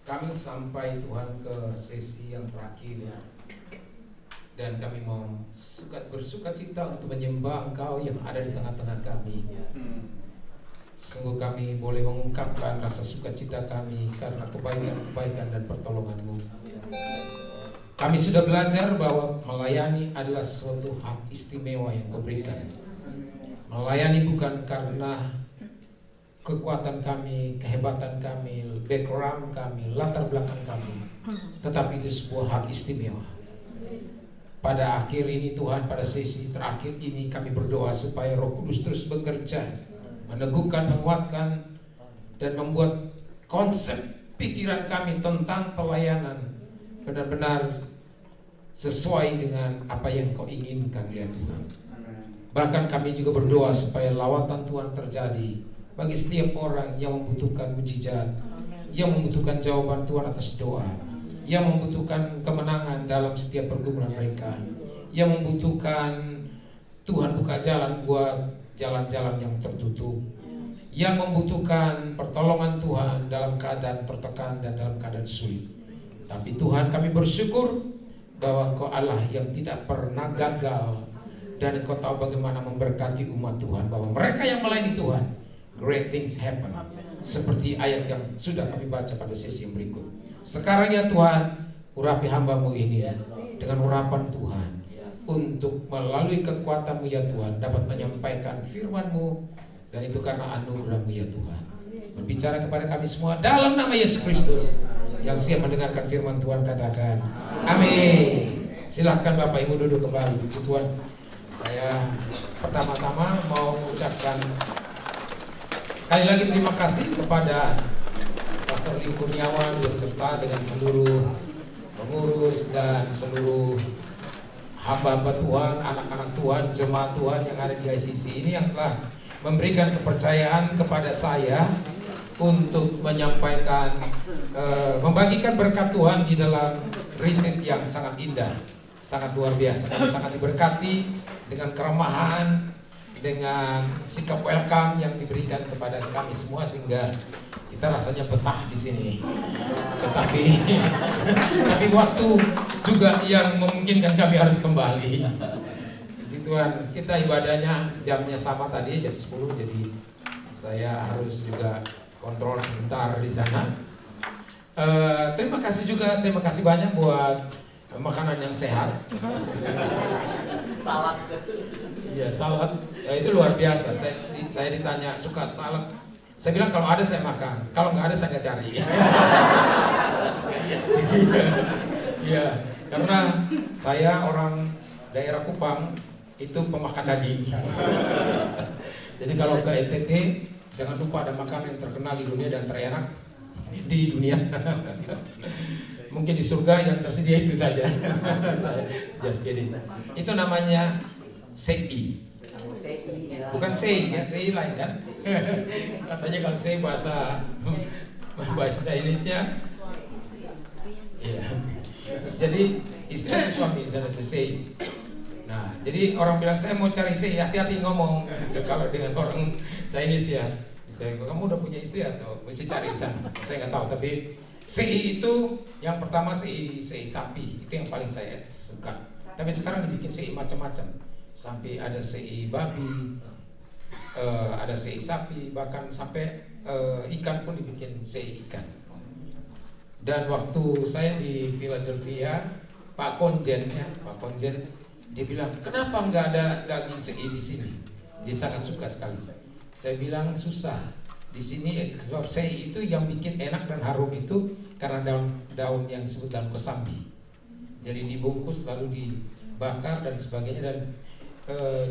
Kami sampai Tuhan ke sesi yang terakhir, dan kami mau bersuka cita untuk menyembah Engkau yang ada di tengah-tengah kami. Sungguh kami boleh mengungkapkan rasa sukacita kami karena kebaikan-kebaikan dan pertolongan-Mu. Kami sudah belajar bahwa melayani adalah suatu hak istimewa yang Kau berikan. Melayani bukan karena kekuatan kami, kehebatan kami, background kami, latar belakang kami, tetapi itu sebuah hak istimewa. Pada akhir ini Tuhan, pada sesi terakhir ini kami berdoa supaya Roh Kudus terus bekerja, meneguhkan, menguatkan, dan membuat konsep pikiran kami tentang pelayanan benar-benar sesuai dengan apa yang Kau inginkan, ya Tuhan. Bahkan kami juga berdoa supaya lawatan Tuhan terjadi bagi setiap orang yang membutuhkan mujizat, yang membutuhkan jawaban Tuhan atas doa, yang membutuhkan kemenangan dalam setiap pergumulan mereka, yang membutuhkan Tuhan buka jalan buat jalan-jalan yang tertutup, yang membutuhkan pertolongan Tuhan dalam keadaan tertekan dan dalam keadaan sulit. Tapi Tuhan, kami bersyukur bahwa Kau Allah yang tidak pernah gagal, dan Kau tahu bagaimana memberkati umat Tuhan, bahwa mereka yang melayani Tuhan, great things happen. Seperti ayat yang sudah kami baca pada sesi yang berikut. Sekarang ya Tuhan, urapi hamba-Mu ini dengan urapan Tuhan, untuk melalui kekuatan-Mu ya Tuhan dapat menyampaikan firman-Mu, dan itu karena anugerah-Mu ya Tuhan. Berbicara kepada kami semua dalam nama Yesus Kristus. Yang siap mendengarkan firman Tuhan katakan amin. Silahkan Bapak Ibu duduk kembali. Puji Tuhan. Saya pertama-tama mau mengucapkan sekali lagi terima kasih kepada Pastor Lee Kurniawan beserta dengan seluruh pengurus dan seluruh hamba-hamba Tuhan, anak-anak Tuhan, jemaat Tuhan yang ada di ICC ini, yang telah memberikan kepercayaan kepada saya untuk menyampaikan, membagikan berkat Tuhan di dalam retreat yang sangat indah, sangat luar biasa. Kami sangat diberkati dengan keramahan, dengan sikap welcome yang diberikan kepada kami semua, sehingga kita rasanya betah di sini. Tapi waktu juga yang memungkinkan kami harus kembali. Puji Tuhan, kita ibadahnya jamnya sama tadi jam 10, jadi saya harus juga kontrol sebentar di sana. Terima kasih banyak buat makanan yang sehat. Salad. Ya, salad. Ya, itu luar biasa. Saya ditanya suka salad. Saya bilang kalau ada saya makan, kalau nggak ada saya nggak cari. Iya, karena saya orang daerah Kupang itu pemakan daging. Jadi kalau ke NTT jangan lupa ada makanan yang terkenal di dunia dan terenak di dunia. Mungkin di surga yang tersedia itu saja. Just kidding. Itu namanya sei. Bukan sei ya, sei lain kan. Katanya kalau sei bahasa Chinese-nya. Iya. Jadi istri dan suami di sana itu sei. Nah, jadi orang bilang saya mau cari sei, hati-hati ngomong. Kalau dengan orang Chinese ya, saya, kamu udah punya istri atau mesti cari di sana? Saya nggak tahu, tapi sei itu yang pertama sei sapi, itu yang paling saya suka. Tapi sekarang dibikin sei macam-macam, sampai ada sei babi, ada sei sapi, bahkan sampai ikan pun dibikin sei ikan. Dan waktu saya di Philadelphia, Pak Konjen dia bilang, kenapa nggak ada daging sei di sini? Dia sangat suka sekali. Saya bilang susah di sini, sebab sei itu yang bikin enak dan harum itu karena daun yang disebut daun kesambi. Jadi dibungkus lalu dibakar dan sebagainya, dan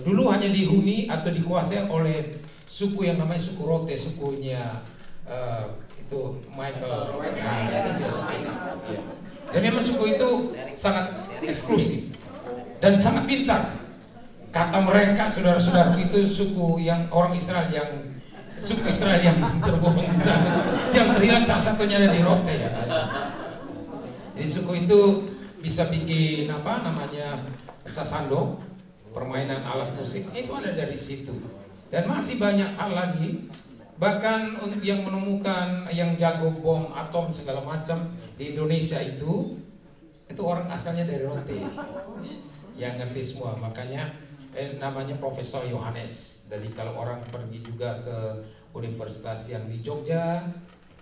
dulu hanya dihuni atau dikuasai oleh suku yang namanya suku Rote, sukunya itu Michael. Nah, itu dia suku ya. Dan memang suku itu sangat eksklusif dan sangat pintar. Kata mereka, saudara-saudara, itu suku yang orang Israel, yang suku Israel yang terbohong di sana, yang terlihat salah satunya dari Rote ya. Jadi suku itu bisa bikin apa namanya sasando, permainan alat musik, itu ada dari situ. Dan masih banyak hal lagi Bahkan yang menemukan, yang jago bom atom segala macam di Indonesia itu orang asalnya dari Rote, yang ngerti semua. Makanya namanya Profesor Yohanes. Jadi kalau orang pergi juga ke universitas yang di Jogja,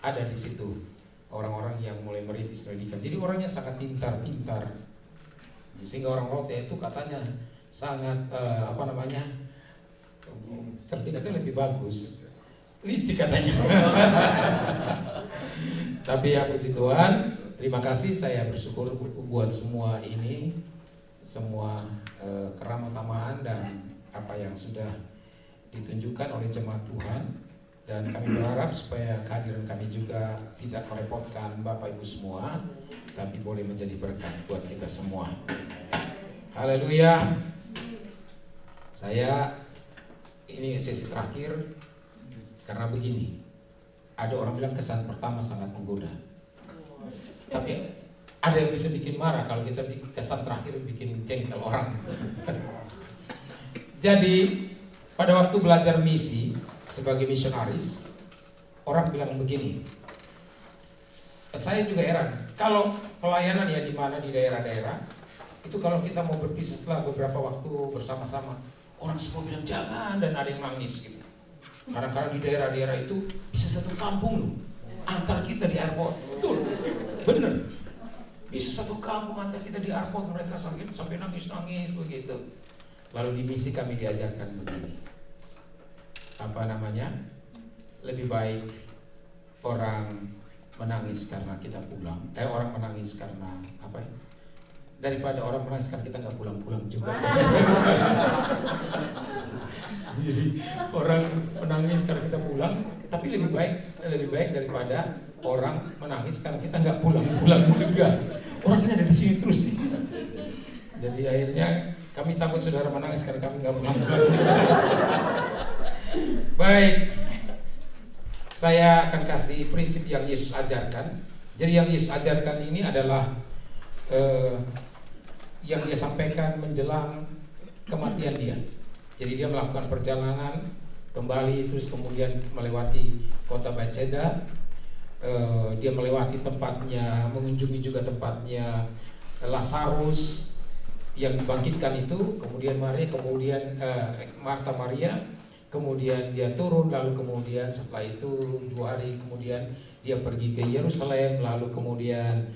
ada di situ orang-orang yang mulai merintis pendidikan. Jadi orangnya sangat pintar. Sehingga orang Rote itu katanya sangat cerdikannya lebih bagus, licik katanya. Tapi ya puji Tuhan, terima kasih, saya bersyukur buat semua ini, semua keramah-tamahan dan apa yang sudah ditunjukkan oleh jemaat Tuhan. Dan kami berharap supaya kehadiran kami juga tidak merepotkan Bapak Ibu semua, tapi boleh menjadi berkat buat kita semua. Haleluya. Ini sesi terakhir karena begini, ada orang bilang kesan pertama sangat menggoda, tapi ada yang bisa bikin marah kalau kita kesan terakhir bikin jengkel orang. Jadi pada waktu belajar misi sebagai misionaris, orang bilang begini, saya juga heran kalau pelayanan ya di mana di daerah-daerah itu, kalau kita mau berpisah setelah beberapa waktu bersama-sama, orang semua bilang jangan, dan ada yang nangis gitu. Kadang-kadang di daerah-daerah itu bisa satu kampung loh antar kita di airport, betul, bener. Bisa satu kampung antar kita di airport, mereka sampai nangis-nangis begitu. Lalu di misi kami diajarkan begini, lebih baik orang menangis karena kita pulang, orang menangis karena daripada orang menangis karena kita nggak pulang-pulang juga. Jadi orang menangis karena kita pulang, tapi lebih baik daripada orang menangis karena kita nggak pulang-pulang juga. Orang ini ada di sini terus nih. Jadi akhirnya kami takut saudara menangis karena kami nggak pulang-pulang juga. Baik, saya akan kasih prinsip yang Yesus ajarkan. Jadi yang Yesus ajarkan ini adalah yang dia sampaikan menjelang kematian dia. Jadi dia melakukan perjalanan kembali, terus kemudian melewati kota Bethsaida. Dia melewati tempatnya, mengunjungi juga tempatnya Lazarus yang dibangkitkan itu. Kemudian Marta Maria, kemudian dia turun, lalu kemudian setelah itu 2 hari kemudian dia pergi ke Yerusalem, lalu kemudian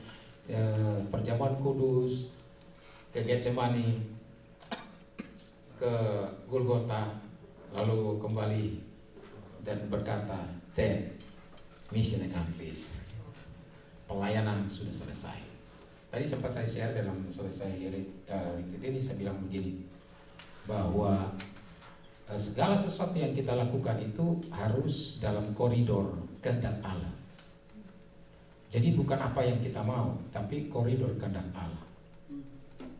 perjamuan kudus, ke Getsemani, ke Golgota, lalu kembali dan berkata, "Then mission accomplished." Pelayanan sudah selesai. Tadi sempat saya share dalam selesai retreat ini, saya bilang begini, bahwa segala sesuatu yang kita lakukan itu harus dalam koridor kehendak Allah. Jadi bukan apa yang kita mau, tapi koridor kehendak Allah.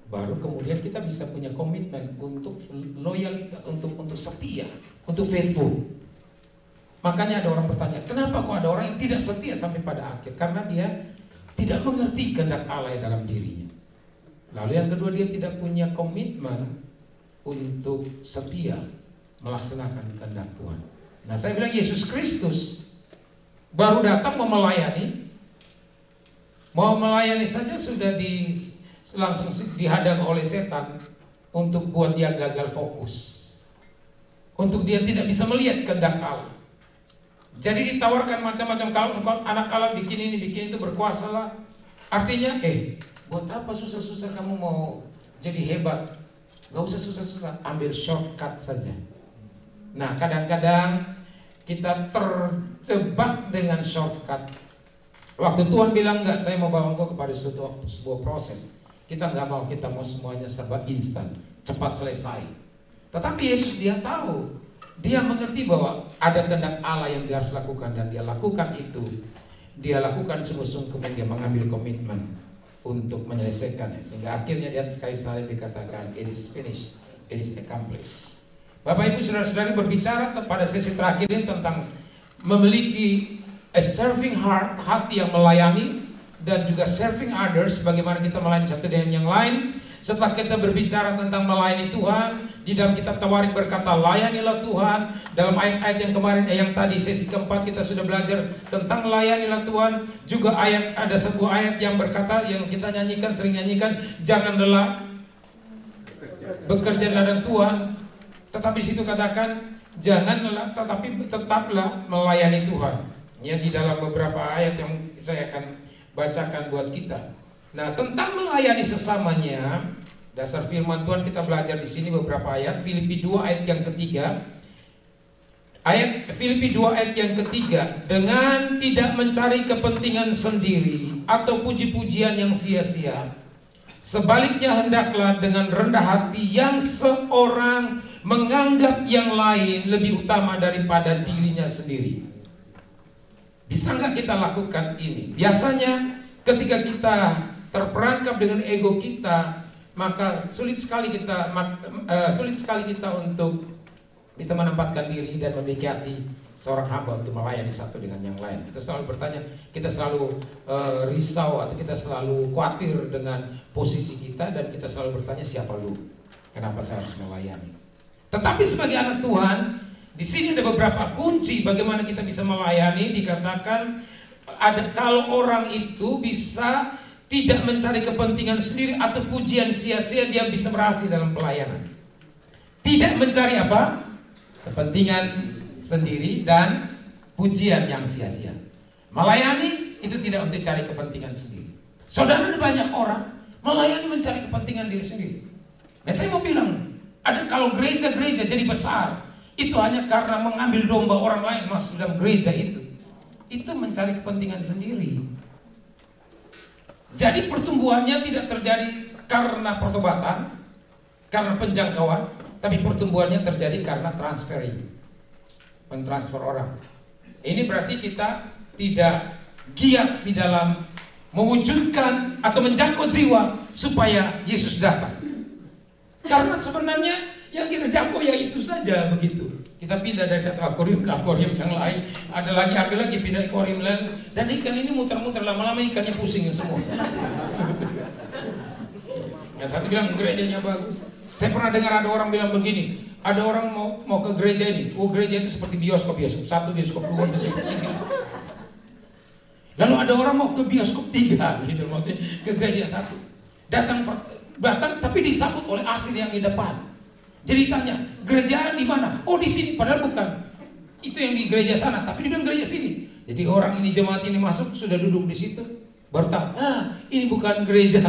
Baru kemudian kita bisa punya komitmen untuk loyalitas, untuk setia, untuk faithful. Makanya ada orang bertanya, kenapa kok ada orang yang tidak setia sampai pada akhir? Karena dia tidak mengerti kehendak Allah dalam dirinya. Lalu yang kedua, dia tidak punya komitmen untuk setia melaksanakan kehendak Tuhan. Nah, saya bilang Yesus Kristus baru datang mau melayani saja sudah langsung dihadang oleh setan untuk buat dia gagal fokus, untuk dia tidak bisa melihat kehendak Allah. Jadi ditawarkan macam-macam, kalau engkau anak Allah bikin ini bikin itu, berkuasalah. Artinya buat apa susah-susah kamu mau jadi hebat? Gak usah susah-susah, ambil shortcut saja. Nah, kadang-kadang kita terjebak dengan shortcut. Waktu Tuhan bilang enggak, saya mau bawa engkau kepada sebuah proses, kita nggak mau, kita mau semuanya serba instan, cepat selesai. Tetapi Yesus dia tahu, dia mengerti bahwa ada kehendak Allah yang dia harus lakukan, dan dia lakukan itu. Dia lakukan sungguh-sungguh, kemudian dia mengambil komitmen untuk menyelesaikannya, sehingga akhirnya di atas kayu salib dikatakan, "It is finished, it is accomplished." Bapak Ibu saudara-saudari, berbicara pada sesi terakhir ini tentang memiliki a serving heart, hati yang melayani, dan juga serving others, bagaimana kita melayani satu dengan yang lain. Setelah kita berbicara tentang melayani Tuhan Di dalam kitab Tawarik berkata, layanilah Tuhan. Dalam ayat-ayat yang kemarin, yang tadi sesi keempat kita sudah belajar tentang layanilah Tuhan. Juga ada sebuah ayat yang berkata, yang kita nyanyikan, sering nyanyikan, jangan lelah bekerja di ladang Tuhan. Tetapi di situ katakan, jangan lelah, tetapi tetaplah melayani Tuhan. Ya, di dalam beberapa ayat yang saya akan bacakan buat kita. Nah, tentang melayani sesamanya, dasar firman Tuhan kita belajar di sini beberapa ayat. Filipi 2 ayat yang ketiga. Filipi 2 ayat yang ketiga, dengan tidak mencari kepentingan sendiri atau puji-pujian yang sia-sia. Sebaliknya hendaklah dengan rendah hati yang seorang menganggap yang lain lebih utama daripada dirinya sendiri. Bisa nggak kita lakukan ini? Biasanya ketika kita terperangkap dengan ego kita, maka sulit sekali kita untuk bisa menempatkan diri dan memiliki hati seorang hamba untuk melayani satu dengan yang lain. Kita selalu bertanya, kita selalu risau atau kita selalu khawatir dengan posisi kita, dan kita selalu bertanya, siapa lu? Kenapa saya harus melayani? Tetapi sebagai anak Tuhan, di sini ada beberapa kunci bagaimana kita bisa melayani. Dikatakan kalau orang itu bisa tidak mencari kepentingan sendiri atau pujian sia-sia, dia bisa berhasil dalam pelayanan. Tidak mencari apa? Kepentingan sendiri dan pujian yang sia-sia. Melayani itu tidak untuk cari kepentingan sendiri. Saudara, ada banyak orang melayani mencari kepentingan diri sendiri. Nah, saya mau bilang, ada kalau gereja-gereja jadi besar, itu hanya karena mengambil domba orang lain masuk dalam gereja itu. Itu mencari kepentingan sendiri. Jadi pertumbuhannya tidak terjadi karena pertobatan, karena penjangkauan, tapi pertumbuhannya terjadi karena transferring, mentransfer orang. Ini berarti kita tidak giat di dalam mewujudkan atau menjangkau jiwa supaya Yesus datang. Karena sebenarnya yang kita jangkau ya itu saja, begitu. Kita pindah dari satu akuarium ke akuarium yang lain, ada lagi, ambil lagi, pindah ke akuarium lain, dan ikan ini muter-muter, lama-lama ikannya pusing semua. Yang satu bilang gerejanya bagus. Saya pernah dengar ada orang bilang begini, ada orang mau ke gereja ini, gereja itu seperti bioskop, satu, bioskop dua, bioskop tiga. Lalu ada orang mau ke bioskop 3, gitu, maksudnya ke gereja satu. Datang tapi disambut oleh asir yang di depan. Jadi tanya, gereja di mana? Oh, di sini, padahal bukan. Itu yang di gereja sana, tapi di dalam gereja sini. Jadi orang ini, jemaat ini masuk, sudah duduk di situ, baru tahu, ini bukan gereja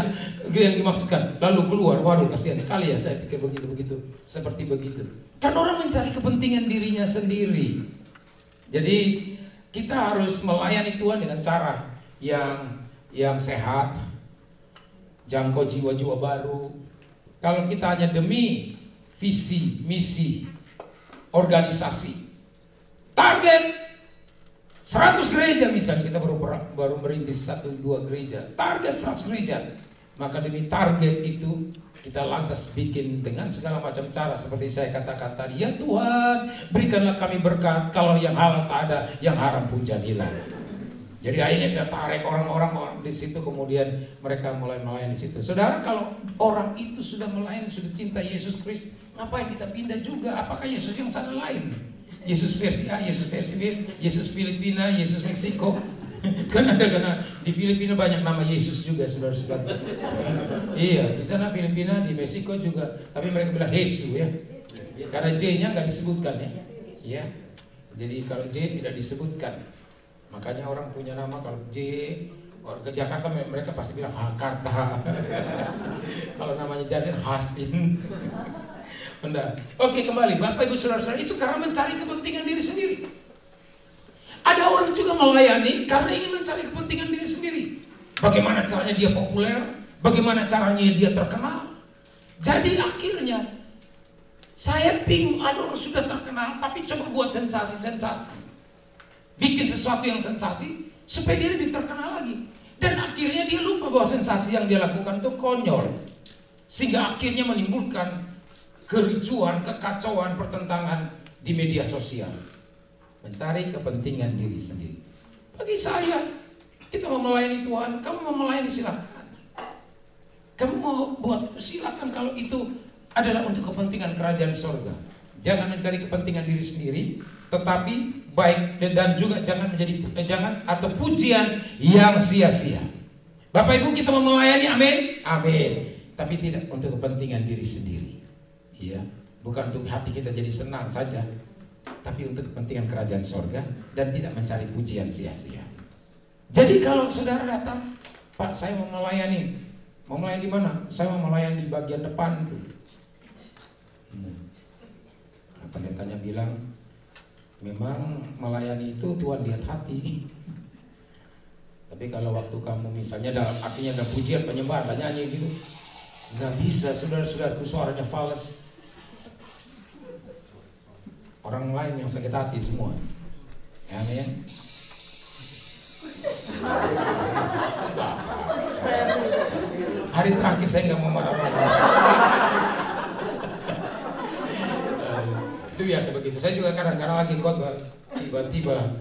yang dimaksudkan. Lalu keluar, waduh kasihan sekali ya, saya pikir begitu, seperti begitu. Kan orang mencari kepentingan dirinya sendiri. Jadi kita harus melayani Tuhan dengan cara yang sehat, jangkau jiwa-jiwa baru. Kalau kita hanya demi visi, misi, organisasi, target 100 gereja misalnya, kita baru merintis 1-2 gereja, target 100 gereja, maka demi target itu kita lantas bikin dengan segala macam cara seperti saya katakan tadi, ya Tuhan berikanlah kami berkat, kalau yang halal tak ada, yang haram pun jadilah. Jadi akhirnya kita tarik orang-orang di situ, kemudian mereka mulai melayani di situ. Saudara, kalau orang itu sudah melayani, sudah cinta Yesus Kristus, ngapain kita pindah juga? Apakah Yesus yang sana lain? Yesus versi A, Yesus versi B, Yesus Filipina, Yesus Meksiko. Karena di Filipina banyak nama Yesus juga, saudara-saudara. Iya, di sana Filipina, di Meksiko juga. Tapi mereka bilang Yesus ya. Karena J-nya nggak disebutkan ya. Iya. Jadi kalau J tidak disebutkan. Makanya orang punya nama kalau J, orang ke Jakarta mereka pasti bilang Jakarta. Kalau namanya Jatin, Hastin. Benda. Oke, kembali Bapak Ibu Saudara-saudara, itu karena mencari kepentingan diri sendiri. Ada orang juga melayani karena ingin mencari kepentingan diri sendiri. Bagaimana caranya dia populer? Bagaimana caranya dia terkenal? Jadi akhirnya saya bingung, ada orang sudah terkenal tapi coba buat sensasi-sensasi, bikin sesuatu yang sensasi supaya dia lebih terkenal lagi. Dan akhirnya dia lupa bahwa sensasi yang dia lakukan itu konyol, sehingga akhirnya menimbulkan kericuan, kekacauan, pertentangan di media sosial. Mencari kepentingan diri sendiri. Bagi saya, kita mau melayani Tuhan, kamu mau melayani silakan. Kamu mau buat itu silakan, kalau itu adalah untuk kepentingan kerajaan sorga. Jangan mencari kepentingan diri sendiri, tetapi baik dan juga jangan atau pujian yang sia-sia. Bapak Ibu, kita mau melayani, amin, amin. Tapi tidak untuk kepentingan diri sendiri, ya. Bukan untuk hati kita jadi senang saja, tapi untuk kepentingan kerajaan sorga dan tidak mencari pujian sia-sia. Jadi kalau saudara datang, Pak, saya mau melayani. Mau melayani di mana? Saya mau melayani di bagian depan itu. Pendetanya bilang, memang melayani itu Tuhan lihat hati. Tapi kalau waktu kamu misalnya artinya ada pujian, penyembahan, nyanyi gitu, nggak bisa, saudara-saudaraku, suaranya fals. Orang lain yang sakit hati semua. Amin. Hari terakhir saya nggak mau marah-marah. Itu biasa begitu. Saya juga kadang-kadang lagi khotbah, tiba-tiba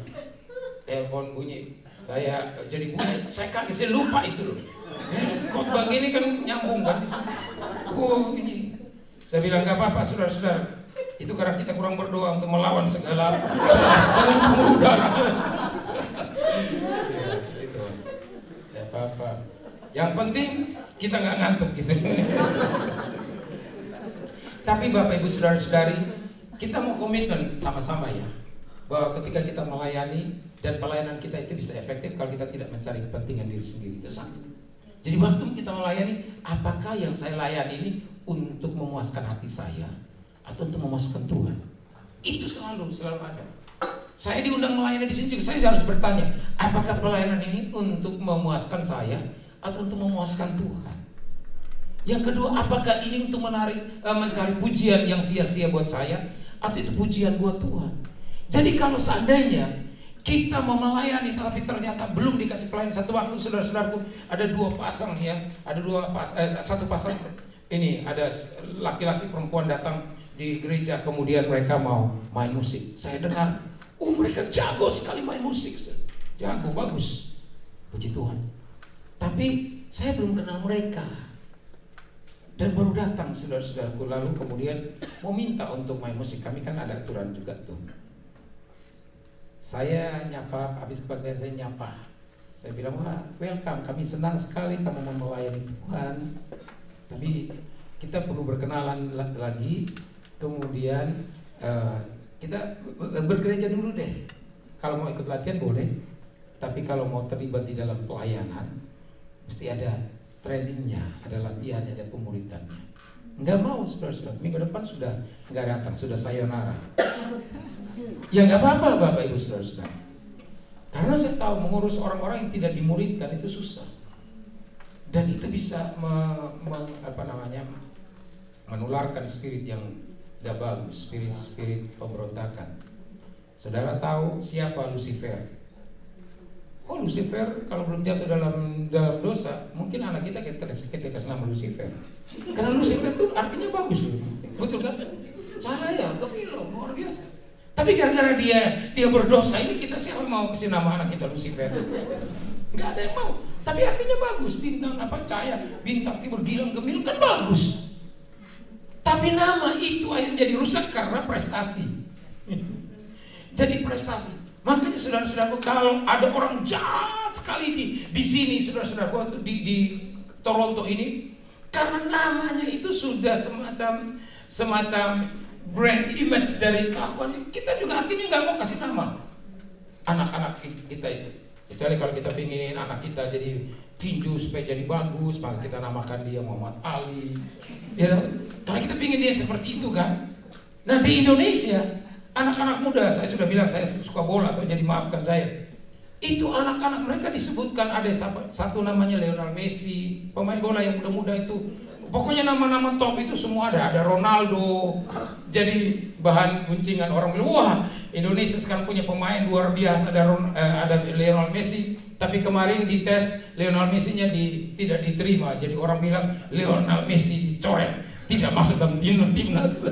telepon bunyi, saya jadi bunyi, saya kaget, saya lupa itu loh. Khotbah gini kan nyambung kan di sana. Oh ini, saya bilang nggak apa-apa, saudara-saudara. Itu karena kita kurang berdoa untuk melawan segala pembuluh darah. Ya apa-apa. Yang penting kita nggak ngantuk gitu. Tapi Bapak Ibu saudara-saudari, kita mau komitmen sama-sama ya, bahwa ketika kita melayani dan pelayanan kita itu bisa efektif kalau kita tidak mencari kepentingan diri sendiri, itu satu. Jadi waktu kita melayani, apakah yang saya layani ini untuk memuaskan hati saya atau untuk memuaskan Tuhan? Itu selalu ada. Saya diundang melayani di sini juga, saya harus bertanya, apakah pelayanan ini untuk memuaskan saya atau untuk memuaskan Tuhan? Yang kedua, apakah ini untuk mencari pujian yang sia-sia buat saya atau itu pujian buat Tuhan? Jadi kalau seandainya kita mau melayani tapi ternyata belum dikasih pelayanan, satu waktu saudara-saudaraku ada satu pasang ini, ada laki-laki perempuan datang di gereja, kemudian mereka mau main musik. Saya dengar, mereka jago sekali main musik, jago, bagus, puji Tuhan. Tapi saya belum kenal mereka. Dan baru datang saudara-saudaraku, lalu kemudian mau minta untuk main musik. Kami kan ada aturan juga tuh. Saya nyapa, habis kebaktian saya nyapa. Saya bilang, wah welcome, kami senang sekali kamu mau melayani Tuhan. Tapi kita perlu berkenalan lagi. Kemudian kita bergereja dulu deh. Kalau mau ikut latihan boleh. Tapi kalau mau terlibat di dalam pelayanan, mesti ada trainingnya, ada latihan, ada pemuritannya. Nggak mau saudara-saudara, minggu depan sudah nggak datang, sudah sayonara. Ya nggak apa-apa Bapak Ibu saudara-saudara. Karena saya tahu mengurus orang-orang yang tidak dimuridkan itu susah. Dan itu bisa menularkan spirit yang nggak bagus, spirit pemberontakan. Saudara tahu siapa Lucifer? Oh Lucifer kalau belum jatuh dalam dosa, mungkin anak kita kasih nama Lucifer. Karena Lucifer itu artinya bagus, betul kan? Cahaya, gemilang, luar biasa. Tapi gara-gara dia berdosa, ini kita siapa mau kasih nama anak kita Lucifer? Nggak ada yang mau. Tapi artinya bagus, bintang cahaya, bintang timur, gilang, gemilang kan bagus. Tapi nama itu akhirnya jadi rusak karena prestasi. Jadi prestasi. Makanya saudara-saudaraku, kalau ada orang jahat sekali di sini, saudara-saudaraku, di Toronto ini, karena namanya itu sudah semacam brand image dari kelakuan, kita juga akhirnya nggak mau kasih nama anak-anak kita itu. Kecuali kalau kita ingin anak kita jadi tinju supaya jadi bagus, maka kita namakan dia Muhammad Ali, ya. Karena kita ingin dia seperti itu kan. Nah di Indonesia, anak-anak muda, saya sudah bilang saya suka bola, atau jadi maafkan saya. Itu anak-anak mereka disebutkan, ada satu namanya Lionel Messi, pemain bola yang muda-muda itu. Pokoknya nama-nama top itu semua ada Ronaldo. Jadi bahan guncingan orang bilang, wah Indonesia sekarang punya pemain luar biasa, ada Lionel Messi. Tapi kemarin di tes Lionel Messi-nya tidak diterima. Jadi orang bilang Lionel Messi dicoret, tidak masuk dalam timnas.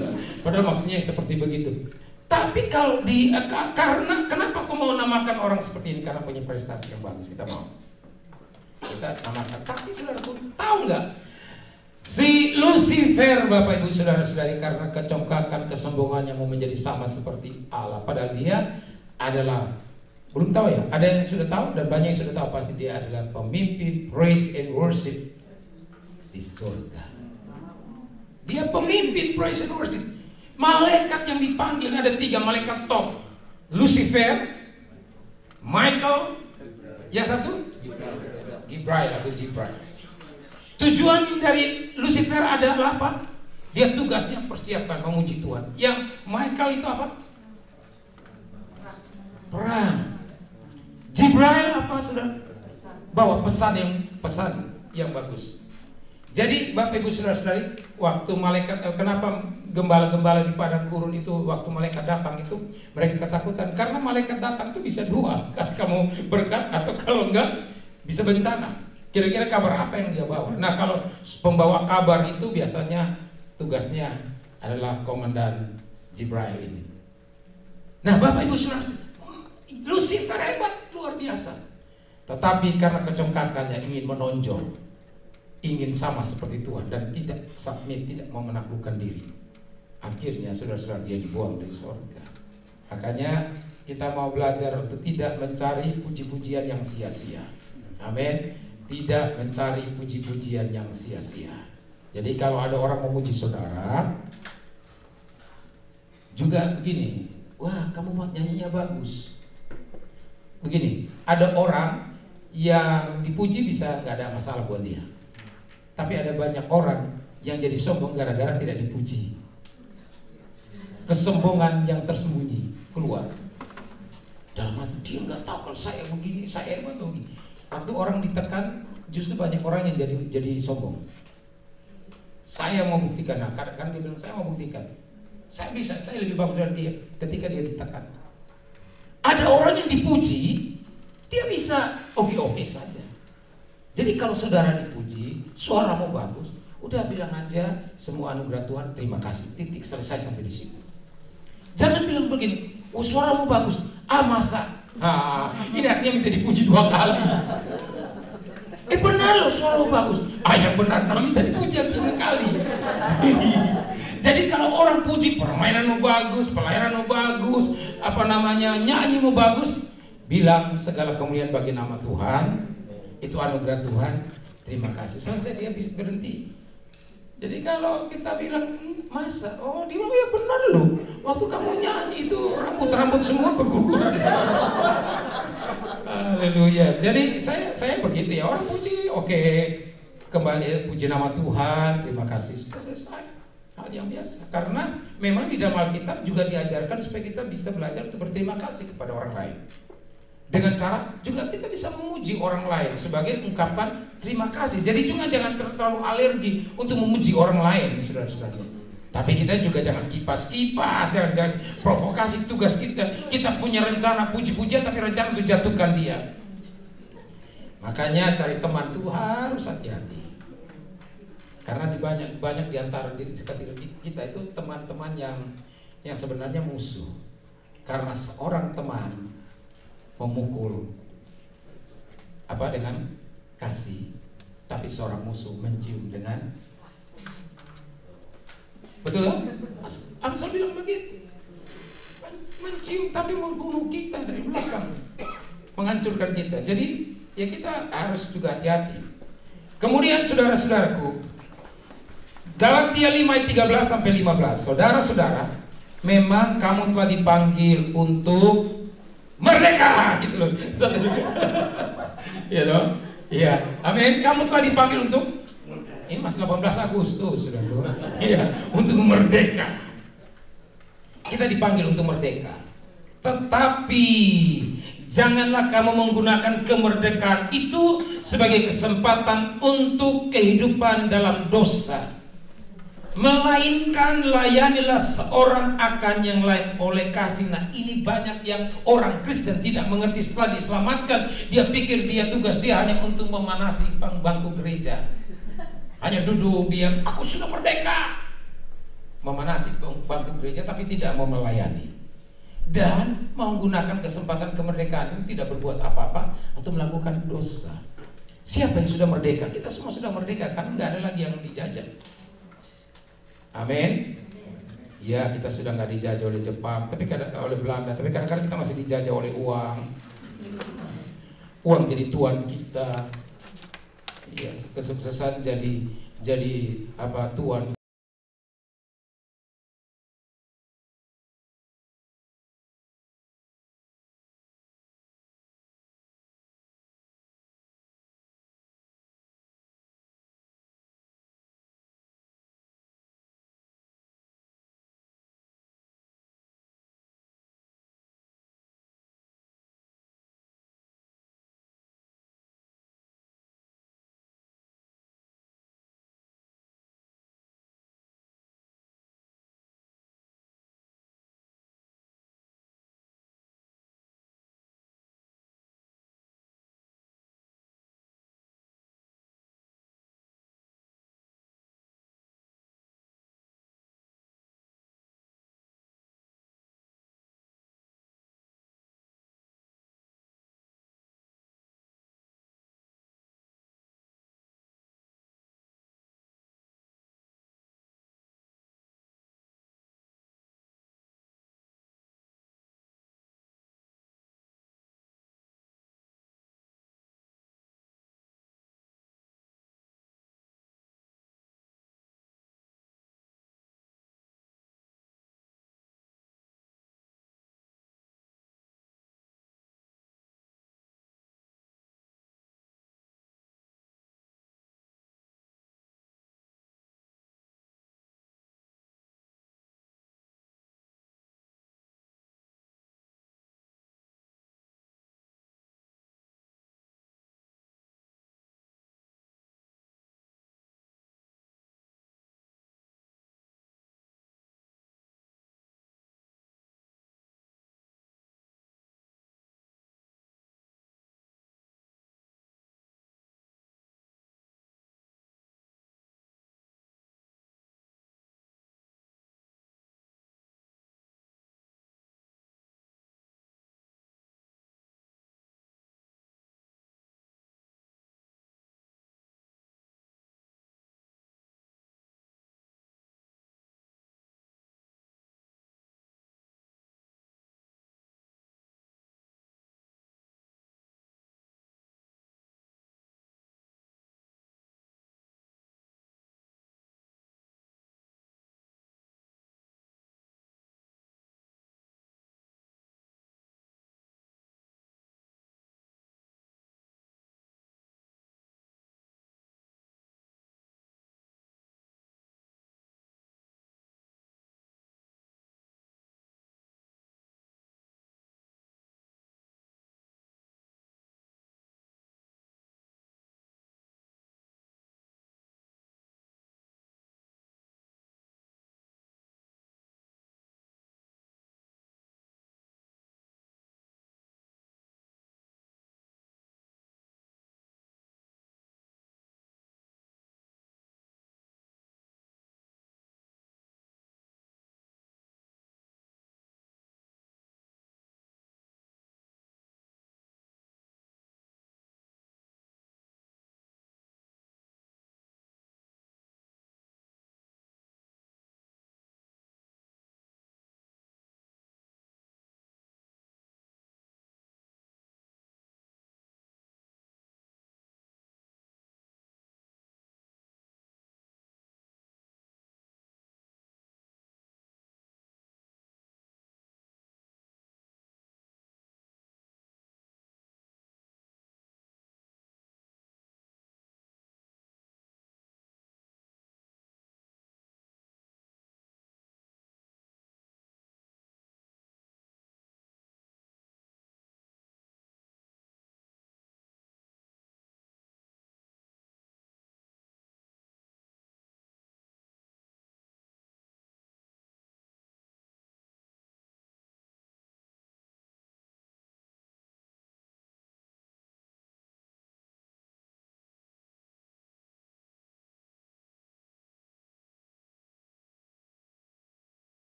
Padahal maksudnya seperti begitu. Tapi kalau karena kenapa aku mau namakan orang seperti ini? Karena punya prestasi yang bagus, kita mau. Kita namakan. Tapi saudaraku, tahu nggak? Si Lucifer, Bapak Ibu Saudara-saudari, karena kecongkakan, kesombongannya mau menjadi sama seperti Allah. Padahal dia adalah, belum tahu ya, ada yang sudah tahu dan banyak yang sudah tahu, pasti dia adalah pemimpin praise and worship di surga. Dia pemimpin praise and worship. Malaikat yang dipanggil ada 3 malaikat top. Lucifer, Michael, yang satu Gibrail atau Jibril. Tujuan dari Lucifer adalah apa? Dia tugasnya persiapkan memuji Tuhan. Yang Michael itu apa? Perang. Jibril apa, saudara? Bawa pesan yang bagus. Jadi Bapak Ibu Saudara-saudari, waktu malaikat, kenapa gembala-gembala di padang gurun itu waktu malaikat datang itu mereka ketakutan? Karena malaikat datang itu bisa 2, kasih kamu berkat atau kalau enggak bisa bencana. Kira-kira kabar apa yang dia bawa? Nah, kalau pembawa kabar itu biasanya tugasnya adalah komandan Jibril ini. Nah, Bapak Ibu Saudara, Lucifer hebat, luar biasa. Tetapi karena kecongkakannya ingin menonjol, ingin sama seperti Tuhan dan tidak submit, tidak mau menaklukkan diri, akhirnya saudara-saudara dia dibuang dari surga. Makanya kita mau belajar untuk tidak mencari puji-pujian yang sia-sia. Amin. Tidak mencari puji-pujian yang sia-sia. Jadi kalau ada orang memuji saudara, juga begini, wah kamu nyanyinya bagus. Begini, ada orang yang dipuji bisa nggak ada masalah buat dia. Tapi ada banyak orang yang jadi sombong gara-gara tidak dipuji. Kesombongan yang tersembunyi keluar. Dalam hati dia nggak tahu kalau saya begini, saya begini. Waktu orang ditekan, justru banyak orang yang jadi sombong. Saya mau buktikan, nah kadang-kadang dia bilang saya mau buktikan. Saya bisa, saya lebih bagus dari dia. Ketika dia ditekan, ada orang yang dipuji, dia bisa oke-oke saja. Jadi kalau saudara dipuji, suaramu bagus, udah bilang aja semua anugerah Tuhan, terima kasih, titik, selesai sampai di situ. Jangan bilang begini, oh suaramu bagus, masa? Ini artinya minta dipuji 2 kali. Benar loh suaramu bagus. Yang benar minta dipuji 3 kali. Jadi kalau orang puji, permainanmu bagus, pelayananmu bagus, nyanyimu bagus, bilang segala kemuliaan bagi nama Tuhan, itu anugerah Tuhan, terima kasih. Selesai, dia bisa berhenti. Jadi kalau kita bilang masa, dia bilang ya benar loh. Waktu kamu nyanyi itu rambut semua berguguran. Haleluya. Jadi saya begitu ya, orang puji, oke, kembali puji nama Tuhan, terima kasih, sudah selesai. Hal yang biasa. Karena memang di dalam Alkitab juga diajarkan supaya kita bisa belajar untuk berterima kasih kepada orang lain. Dengan cara juga kita bisa memuji orang lain sebagai ungkapan terima kasih. Jadi juga jangan terlalu alergi untuk memuji orang lain, saudara-saudara. Tapi kita juga jangan kipas-kipas, jangan provokasi. Tugas kita punya rencana puji-pujian, tapi rencana untuk jatuhkan dia. Makanya cari teman itu harus hati-hati. Karena banyak di antara kita itu teman-teman yang sebenarnya musuh. Karena seorang teman memukul dengan kasih, tapi seorang musuh mencium dengan, betul kan? Amsal bilang begitu, mencium tapi membunuh kita dari belakang, menghancurkan kita. Jadi ya kita harus juga hati-hati. Kemudian saudara-saudaraku, Galatia 5:13-15, saudara-saudara, memang kamu telah dipanggil untuk merdeka, gitu loh. Ya dong. Iya. Amin. Kamu telah dipanggil untuk, ini masih 18 Agustus sudah tuh. Iya, untuk merdeka. Kita dipanggil untuk merdeka. Tetapi janganlah kamu menggunakan kemerdekaan itu sebagai kesempatan untuk kehidupan dalam dosa. Melainkan layanilah seorang akan yang lain oleh kasih. Nah ini banyak yang orang Kristen tidak mengerti. Setelah diselamatkan, dia pikir tugas dia hanya untuk memanasi bangku gereja. Hanya duduk diam, aku sudah merdeka, memanasi bangku gereja, tapi tidak mau melayani. Dan menggunakan kesempatan kemerdekaan itu tidak berbuat apa-apa atau melakukan dosa. Siapa yang sudah merdeka? Kita semua sudah merdeka, kan nggak ada lagi yang dijajah. Amin. Ya, kita sudah nggak dijajah oleh Jepang, tapi oleh Belanda, tapi kadang-kadang kita masih dijajah oleh uang. Uang jadi tuan kita. Ya, kesuksesan jadi tuan